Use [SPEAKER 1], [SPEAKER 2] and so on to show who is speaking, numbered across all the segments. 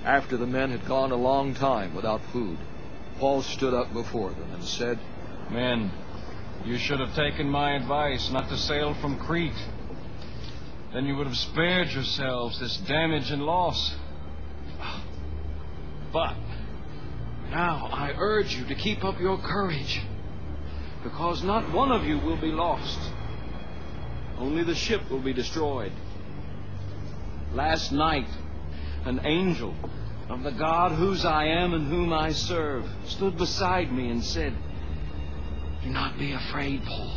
[SPEAKER 1] After the men had gone a long time without food, Paul stood up before them and said,
[SPEAKER 2] Men, you should have taken my advice not to sail from Crete. Then you would have spared yourselves this damage and loss. But now I urge you to keep up your courage, because not one of you will be lost. Only the ship will be destroyed. Last night, an angel of the God whose I am and whom I serve stood beside me and said, Do not be afraid, Paul.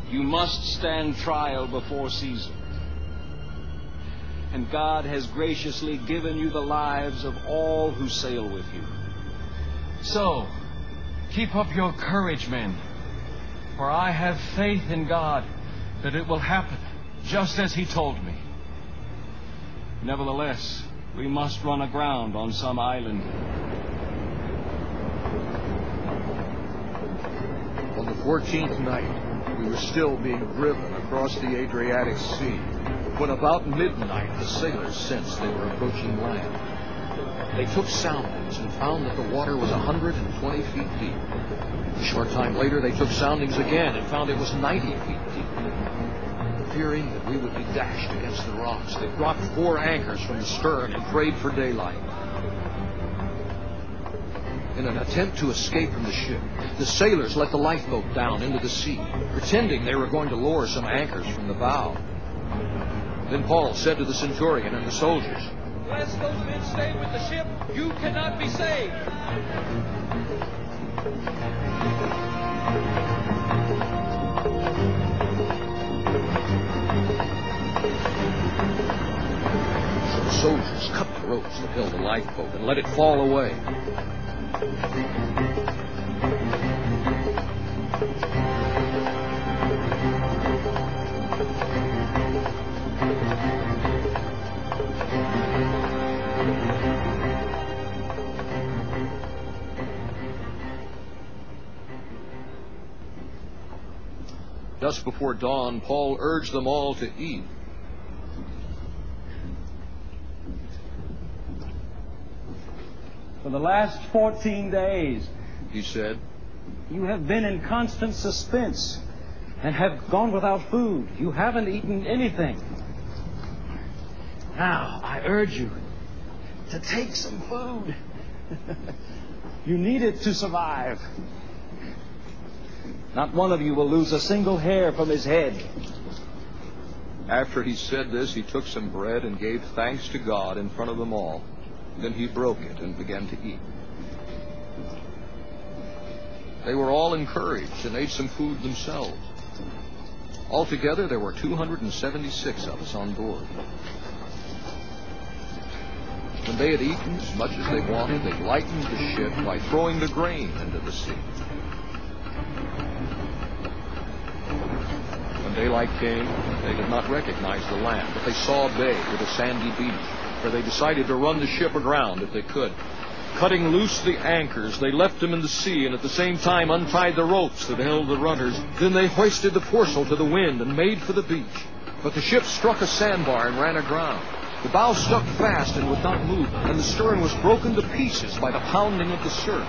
[SPEAKER 2] You must stand trial before Caesar. And God has graciously given you the lives of all who sail with you. So, keep up your courage, men, for I have faith in God that it will happen just as He told me. Nevertheless, we must run aground on some island.
[SPEAKER 1] On the 14th night, we were still being driven across the Adriatic Sea, when about midnight the sailors sensed they were approaching land. They took soundings and found that the water was 120 feet deep. A short time later, they took soundings again and found it was 90 feet deep. Fearing that we would be dashed against the rocks, they dropped 4 anchors from the stern and prayed for daylight. In an attempt to escape from the ship, the sailors let the lifeboat down into the sea, pretending they were going to lower some anchors from the bow. Then Paul said to the centurion and the soldiers,
[SPEAKER 3] Unless those men stay with the ship, you cannot be saved.
[SPEAKER 1] So the soldiers cut the ropes that held the lifeboat and let it fall away. Just before dawn, Paul urged them all to eat.
[SPEAKER 4] For the last 14 days,
[SPEAKER 1] He said,
[SPEAKER 4] you have been in constant suspense and have gone without food. You haven't eaten anything. Now, I urge you to take some food. You need it to survive. Not one of you will lose a single hair from his head.
[SPEAKER 1] After he said this, he took some bread and gave thanks to God in front of them all. Then he broke it and began to eat. They were all encouraged and ate some food themselves. Altogether, there were 276 of us on board. When they had eaten as much as they wanted, they lightened the ship by throwing the grain into the sea. When daylight came, they did not recognize the land, but they saw a bay with a sandy beach, where they decided to run the ship aground if they could. Cutting loose the anchors, they left them in the sea and at the same time untied the ropes that held the runners. Then they hoisted the foresail to the wind and made for the beach. But the ship struck a sandbar and ran aground. The bow stuck fast and would not move, and the stern was broken to pieces by the pounding of the surf.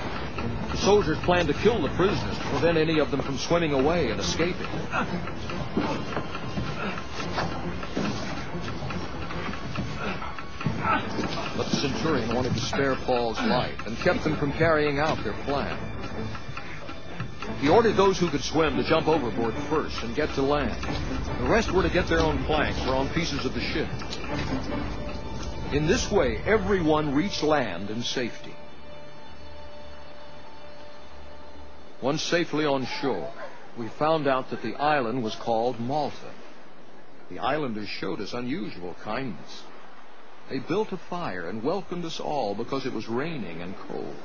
[SPEAKER 1] The soldiers planned to kill the prisoners to prevent any of them from swimming away and escaping. But the centurion wanted to spare Paul's life and kept them from carrying out their plan. He ordered those who could swim to jump overboard first and get to land. The rest were to get their own planks or on pieces of the ship. In this way, everyone reached land in safety. Once safely on shore, we found out that the island was called Malta. The islanders showed us unusual kindness. They built a fire and welcomed us all because it was raining and cold.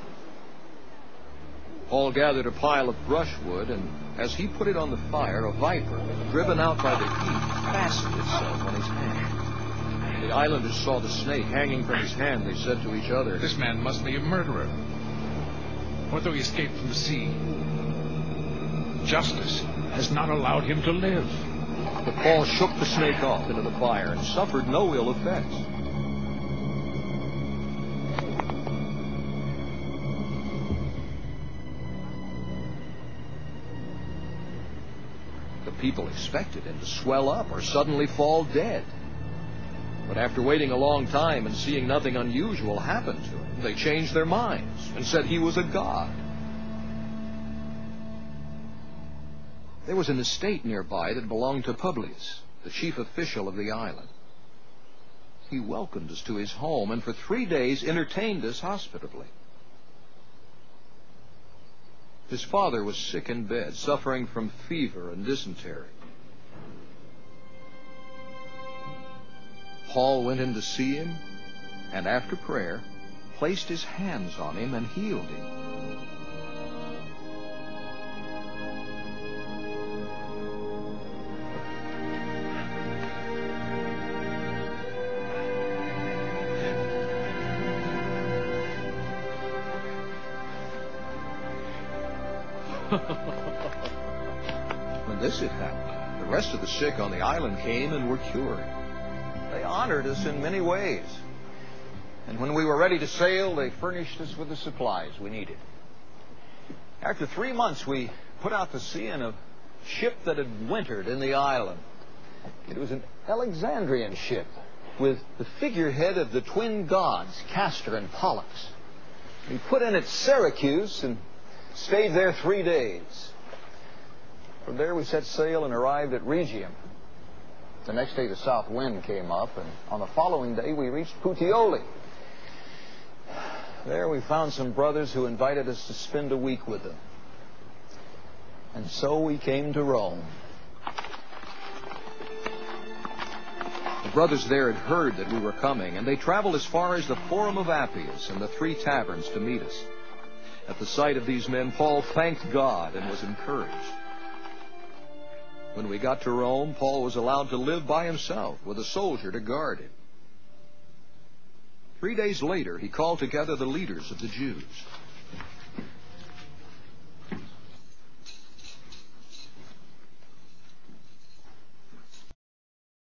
[SPEAKER 1] Paul gathered a pile of brushwood, and as he put it on the fire, a viper, driven out by the heat, fastened itself on his hand. The islanders saw the snake hanging from his hand. They said to each other,
[SPEAKER 5] This man must be a murderer. What though he escaped from the sea? Justice has not allowed him to live.
[SPEAKER 1] But Paul shook the snake off into the fire and suffered no ill effects. People expected him to swell up or suddenly fall dead. But after waiting a long time and seeing nothing unusual happen to him, they changed their minds and said he was a god. There was an estate nearby that belonged to Publius, the chief official of the island. He welcomed us to his home and for 3 days entertained us hospitably. His father was sick in bed, suffering from fever and dysentery. Paul went in to see him, and after prayer, placed his hands on him and healed him. When this had happened, the rest of the sick on the island came and were cured. They honored us in many ways. And when we were ready to sail, they furnished us with the supplies we needed. After 3 months, we put out to sea in a ship that had wintered in the island. It was an Alexandrian ship with the figurehead of the twin gods, Castor and Pollux. We put in at Syracuse and stayed there 3 days. From there we set sail and arrived at Rhegium. The next day the south wind came up, and on the following day we reached Puteoli. There we found some brothers who invited us to spend a week with them. And so we came to Rome. The brothers there had heard that we were coming, and they traveled as far as the Forum of Appius and the 3 taverns to meet us. At the sight of these men, Paul thanked God and was encouraged. When we got to Rome, Paul was allowed to live by himself with a soldier to guard him. 3 days later, he called together the leaders of the Jews.